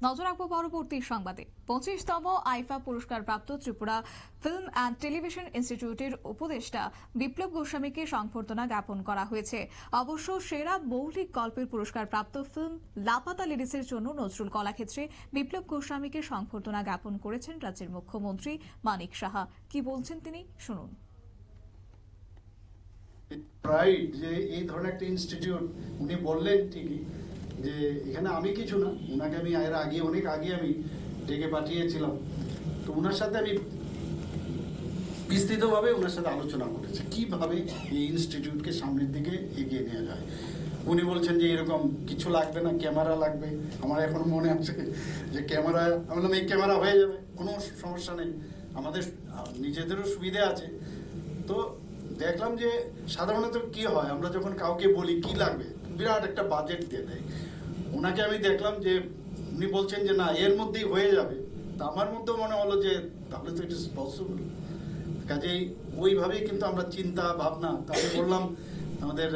নজর রাখবো পরবর্তী সংবাদে। 25তম আইফা পুরস্কারপ্রাপ্ত ত্রিপুরা ফিল্ম অ্যান্ড টেলিভিশন ইনস্টিটিউটের উপদেষ্টা বিপ্লব গোস্বামীকে সংবর্ধনা জ্ঞাপন করা হয়েছে। অবশ্য সেরা মৌলিক গল্পের পুরস্কারপ্রাপ্ত ফিল্ম লাপাতা লেডিসের জন্য নজরুল কলাক্ষেত্রে বিপ্লব গোস্বামীকে সংবর্ধনা জ্ঞাপন করেছেন রাজ্যের মুখ্যমন্ত্রী মানিক সাহা। কি বলছেন তিনি, শুনুন। রাইট, যে এই ধরনের একটা ইনস্টিটিউট উনি বললেন ঠিকই, যে এখানে আমি কিছু না, ওনাকে আমি এর আগে অনেক আগে আমি ডেকে পাঠিয়েছিলাম। তো ওনার সাথে আমি বিস্তৃতভাবে ওনার সাথে আলোচনা করেছি কিভাবে এই ইনস্টিটিউটকে সামনের দিকে এগিয়ে নেওয়া যায়। উনি বলছেন যে এরকম কিছু লাগবে না, ক্যামেরা লাগবে। আমার এখন মনে আছে যে ক্যামেরা, আমি বললাম এই ক্যামেরা হয়ে যাবে, কোনো সমস্যা নেই, আমাদের নিজেদেরও সুবিধা আছে। তো দেখলাম যে সাধারণত কি হয়, আমরা যখন কাউকে বলি কি লাগবে, বিরাট একটা বাজেট দিয়ে দেয়। ওনাকে আমি দেখলাম যে উনি বলছেন যে না, এর মধ্যেই হয়ে যাবে। তা আমার মধ্যেও মনে হলো যে তাহলে তো ইট ইস পসিবল। কাজেই ওইভাবেই কিন্তু আমরা চিন্তা ভাবনা, তাহলে বললাম আমাদের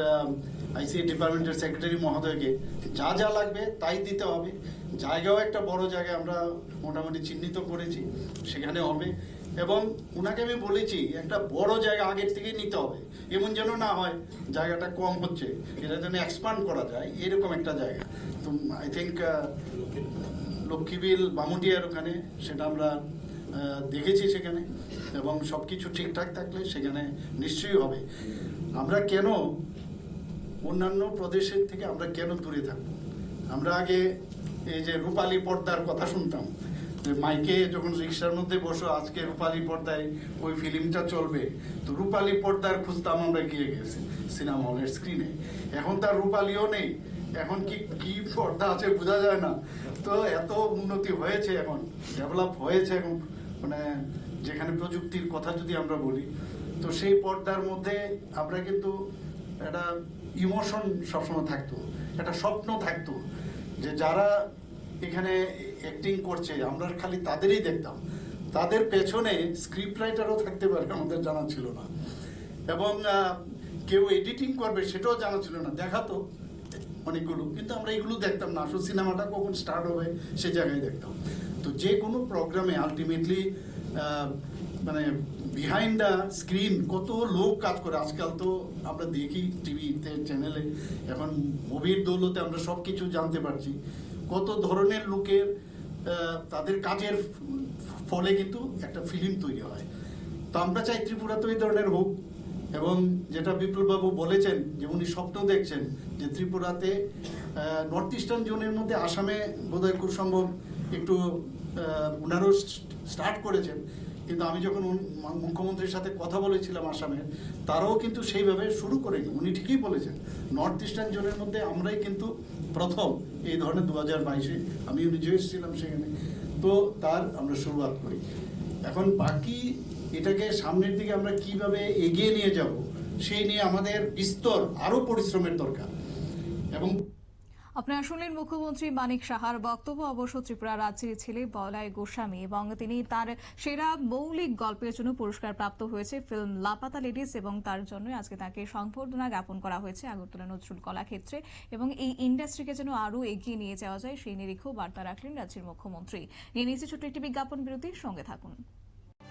আইসিএ ডিপার্টমেন্টের সেক্রেটারি মহোদয়কে যা যা লাগবে তাই দিতে হবে। জায়গাও একটা বড় জায়গায় আমরা মোটামুটি চিহ্নিত করেছি, সেখানে হবে। এবং ওনাকে আমি বলেছি একটা বড় জায়গা আগের থেকেই নিতে হবে, এমন যেন না হয় জায়গাটা কম হচ্ছে, এটা যেন এক্সপান্ড করা যায়, এরকম একটা জায়গা। তো আই থিঙ্ক লক্ষ্মীবিল বামুটিয়ার ওখানে সেটা আমরা দেখেছি সেখানে, এবং সব কিছু ঠিকঠাক থাকলে সেখানে নিশ্চয়ই হবে। আমরা কেন অন্যান্য প্রদেশের থেকে আমরা কেন দূরে থাকবো? আমরা আগে এই যে রূপালী পর্দার কথা শুনতাম, যে মাইকে যখন রিক্সার মধ্যে বসো আজকে রূপালী পর্দায় ওই ফিল্মটা চলবে, তো রূপালী পর্দার খুঁজতাম আমরা গিয়ে গেছি সিনেমা হলের স্ক্রিনে। এখন তার রূপালীও নেই, এখন কি কি পর্দা আছে বোঝা যায় না। তো এত উন্নতি হয়েছে, এখন ডেভেলপ হয়েছে, এখন মানে যেখানে প্রযুক্তির কথা যদি আমরা বলি, তো সেই পর্দার মধ্যে আমরা কিন্তু একটা ইমোশন সবসময় থাকতো, একটা স্বপ্ন থাকতো, যে যারা এখানে অ্যাক্টিং করছে আমরা খালি তাদেরই দেখতাম, তাদের পেছনে স্ক্রিপ্ট রাইটারও থাকতে পারে আমাদের জানা ছিল না, এবং কেউ এডিটিং করবে সেটাও জানা ছিল না। দেখাতো অনেকগুলো, কিন্তু আমরা এগুলো দেখতাম না, আসলে সিনেমাটা কখন স্টার্ট হবে সে জায়গায় দেখতাম। তো যে কোনো প্রোগ্রামে আলটিমেটলি মানে বিহাইন্ড দ্য স্ক্রিন কত লোক কাজ করে। আজকাল তো আমরা দেখি টিভিতে চ্যানেলে, এখন মুভির দৌলতে আমরা সব কিছু জানতে পারছি, কত ধরনের লোকের তাদের কাজের ফলে কিন্তু একটা ফিল্ম তৈরি হয়। তো আমরা চাই ত্রিপুরা তো এই ধরনের হোক, এবং যেটা বিপ্লববাবু বলেছেন যে উনি স্বপ্ন দেখছেন যে ত্রিপুরাতে নর্থ ইস্টার্ন জোনের মধ্যে আসামে বোধহয় খুব সম্ভব একটু ওনারও স্টার্ট করেছেন, কিন্তু আমি যখন মুখ্যমন্ত্রীর সাথে কথা বলেছিলাম আসামের, তারাও কিন্তু সেইভাবে শুরু করেনি। উনি ঠিকই বলেছেন নর্থ ইস্টার্ন জোনের মধ্যে আমরাই কিন্তু প্রথম এই ধরনের 2022-এ, আমি নিজেও এসেছিলাম সেখানে। তো তার আমরা শুরুয়াত করি। এখন বাকি এটাকে সামনের দিকে আমরা কিভাবে এগিয়ে নিয়ে যাব সেই নিয়ে আমাদের বিস্তর আরো পরিশ্রমের দরকার। এবং আপনারা শুনলেন মুখ্যমন্ত্রী মানিক সাহার বক্তব্য। অবশ্য ত্রিপুরা রাজ্যের ছেলে বলাই গোস্বামী, এবং তিনি তার সেরা মৌলিক গল্পের জন্য পুরস্কার প্রাপ্ত হয়েছে ফিল্ম লাপাতা লেডিস, এবং তার জন্য আজকে তাকে সংবর্ধনা জ্ঞাপন করা হয়েছে আগরতলা নজরুল কলাক্ষেত্রে। এবং এই ইন্ডাস্ট্রিকে যেন আরও এগিয়ে নিয়ে যাওয়া যায় সেই নিরিখেও বার্তা রাখলেন রাজ্যের মুখ্যমন্ত্রী। নিয়ে নিয়েছে ছোট্ট একটি বিজ্ঞাপন বিরতির সঙ্গে থাকুন।